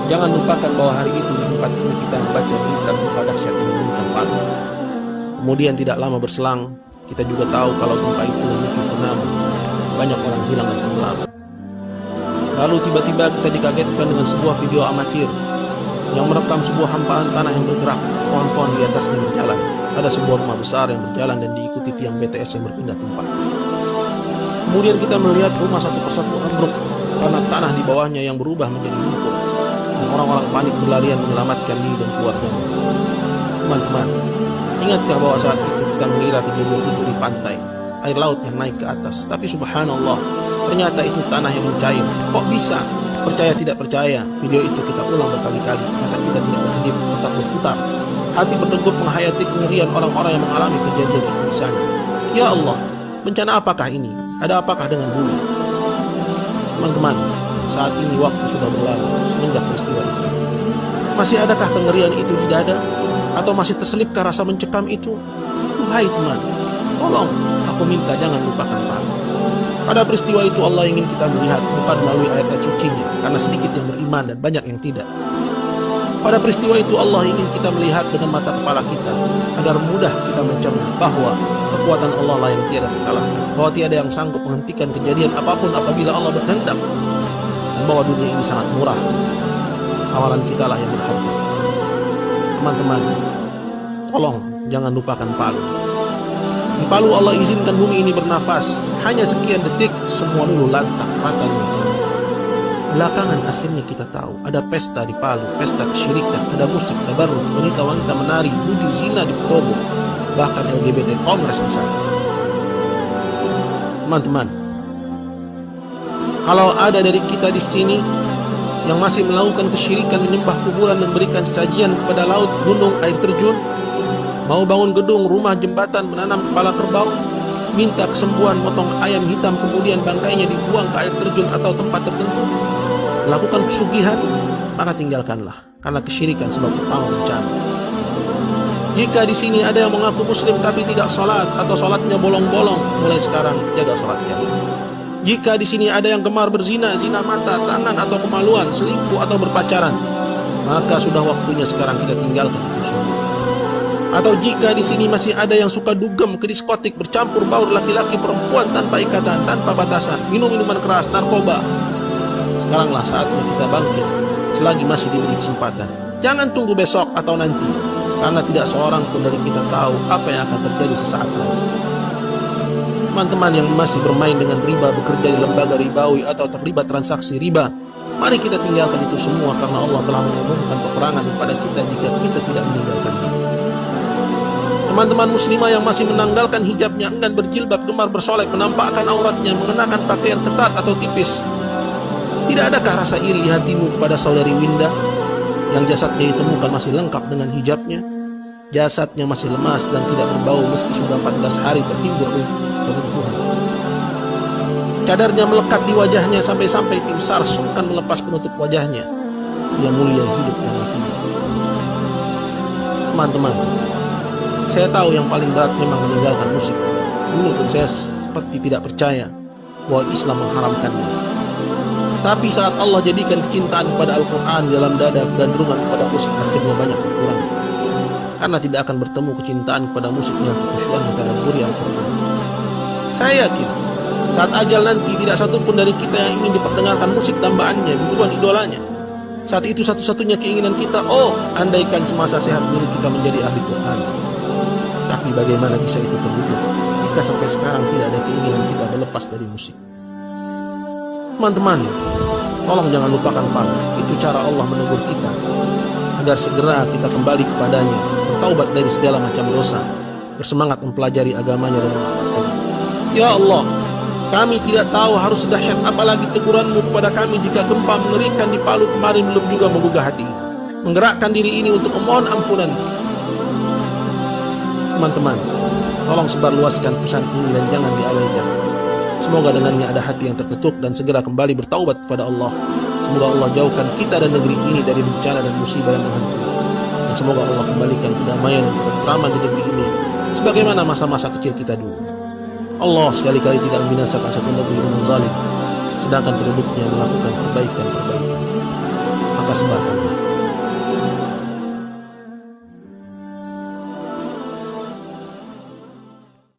Jangan lupakan bahwa hari itu di tempat ini kita membaca berita gempa dahsyat yang mengguncang Palu. Kemudian tidak lama berselang, kita juga tahu kalau gempa itu memicu tsunami. Banyak orang hilang dan tenggelam. Lalu tiba-tiba kita dikagetkan dengan sebuah video amatir yang merekam sebuah hamparan tanah yang bergerak, pohon-pohon di atasnya berjalan. Ada sebuah rumah besar yang berjalan dan diikuti tiang BTS yang berpindah tempat. Kemudian kita melihat rumah satu persatu ambruk karena tanah di bawahnya yang berubah menjadi lumpur. Dan orang-orang panik berlarian menyelamatkan diri dan keluarganya. Teman-teman, ingatkah bahwa saat itu kita mengira kejadian itu di pantai, air laut yang naik ke atas. Tapi subhanallah, ternyata itu tanah yang mencair. Kok bisa? Percaya tidak percaya, video itu kita ulang berkali-kali. Mata kita tidak berkedip, otak berputar. Hati berdegup menghayati kengerian orang-orang yang mengalami kejadian itu di sana. Ya Allah, bencana apakah ini? Ada apakah dengan bumi? Teman-teman, saat ini waktu sudah berlalu semenjak peristiwa itu. Masih adakah kengerian itu di dada? Atau masih terselipkah rasa mencekam itu? Duhai teman, tolong, aku minta jangan lupakan Palu. Pada peristiwa itu Allah ingin kita melihat bukan melalui ayat-ayat sucinya, karena sedikit yang beriman dan banyak yang tidak. Pada peristiwa itu Allah ingin kita melihat dengan mata kepala kita, agar mudah kita mencerna bahwa kekuatan Allah lah yang tiada terkalahkan, bahwa tiada yang sanggup menghentikan kejadian apapun apabila Allah berkehendak, dan bahwa dunia ini sangat murah. Amalan kita lah yang berharga. Teman-teman, tolong jangan lupakan Palu. Di Palu Allah izinkan bumi ini bernafas. Hanya sekian detik semua luluh lantak rata. Belakangan akhirnya kita tahu ada pesta di Palu, pesta kesyirikan, ada musik, tabarruj, wanita-wanita menari, judi, zina di Petobo, bahkan LGBT kongres di sana. Teman-teman, kalau ada dari kita di sini yang masih melakukan kesyirikan, menyembah kuburan dan berikan sajian kepada laut, gunung, air terjun, mau bangun gedung, rumah, jembatan, menanam kepala kerbau, minta kesembuhan, motong ayam hitam kemudian bangkainya dibuang ke air terjun atau tempat tertentu, melakukan pesugihan, maka tinggalkanlah, karena kesyirikan sebab utama bencana. Jika di sini ada yang mengaku muslim tapi tidak salat atau salatnya bolong-bolong, mulai sekarang jaga salat kalian. Jika di sini ada yang gemar berzina, zina mata, tangan atau kemaluan, selingkuh atau berpacaran, maka sudah waktunya sekarang kita tinggalkan itu semua. Atau jika di sini masih ada yang suka dugem ke diskotik, bercampur baur laki-laki perempuan tanpa ikatan, tanpa batasan, minum minuman keras, narkoba, sekaranglah saatnya kita bangkit selagi masih diberi kesempatan. Jangan tunggu besok atau nanti, karena tidak seorang pun dari kita tahu apa yang akan terjadi sesaat lagi. Teman-teman yang masih bermain dengan riba, bekerja di lembaga ribawi atau terlibat transaksi riba, mari kita tinggalkan itu semua, karena Allah telah mengumumkan peperangan kepada kita jika kita tidak meninggalkannya. Teman-teman muslimah yang masih menanggalkan hijabnya, enggan berjilbab, gemar bersolek, menampakkan auratnya, mengenakan pakaian ketat atau tipis, tidak adakah rasa iri di hatimu kepada saudari Winda yang jasadnya ditemukan masih lengkap dengan hijabnya? Jasadnya masih lemas dan tidak berbau meski sudah 14 hari tertimbun keruntuhan. Cadarnya melekat di wajahnya sampai-sampai tim SAR sungkan melepas penutup wajahnya. Dia mulia hidup dan matinya. Teman-teman, saya tahu yang paling berat memang meninggalkan musik. Dulu pun saya seperti tidak percaya bahwa Islam mengharamkannya. Tapi saat Allah jadikan kecintaan kepada Al-Quran dalam dada dan dorongan kepada musik akhirnya banyak berkurang. Karena tidak akan bertemu kecintaan kepada musik dengan kekhusyuan mentadabburi Al-Quran. Saya yakin saat ajal nanti tidak satu pun dari kita yang ingin diperdengarkan musik dambaannya, biduan idolanya. Saat itu satu-satunya keinginan kita, andaikan semasa sehat dulu kita menjadi ahli Quran. Tapi bagaimana bisa itu terwujud jika sampai sekarang tidak ada keinginan kita berlepas dari musik? Teman-teman, tolong jangan lupakan Palu. Itu cara Allah menegur kita agar segera kita kembali kepadanya, bertaubat dari segala macam dosa, bersemangat mempelajari agamanya dan mengamalkannya. Ya Allah, kami tidak tahu harus sedahsyat apa lagi teguranmu kepada kami jika gempa mengerikan di Palu kemarin belum juga menggugah hati ini, menggerakkan diri ini untuk memohon ampunan. Teman-teman, tolong sebarluaskan pesan ini dan jangan diabaikan. Semoga dengannya ada hati yang terketuk dan segera kembali bertaubat kepada Allah. Semoga Allah jauhkan kita dan negeri ini dari bencana dan musibah yang menghantui. Dan semoga Allah kembalikan kedamaian dan ketentraman di negeri ini sebagaimana masa-masa kecil kita dulu. Allah sekali-kali tidak membinasakan satu negeri dengan zalim, sedangkan penduduknya melakukan perbaikan-perbaikan. maka sebarkanlah.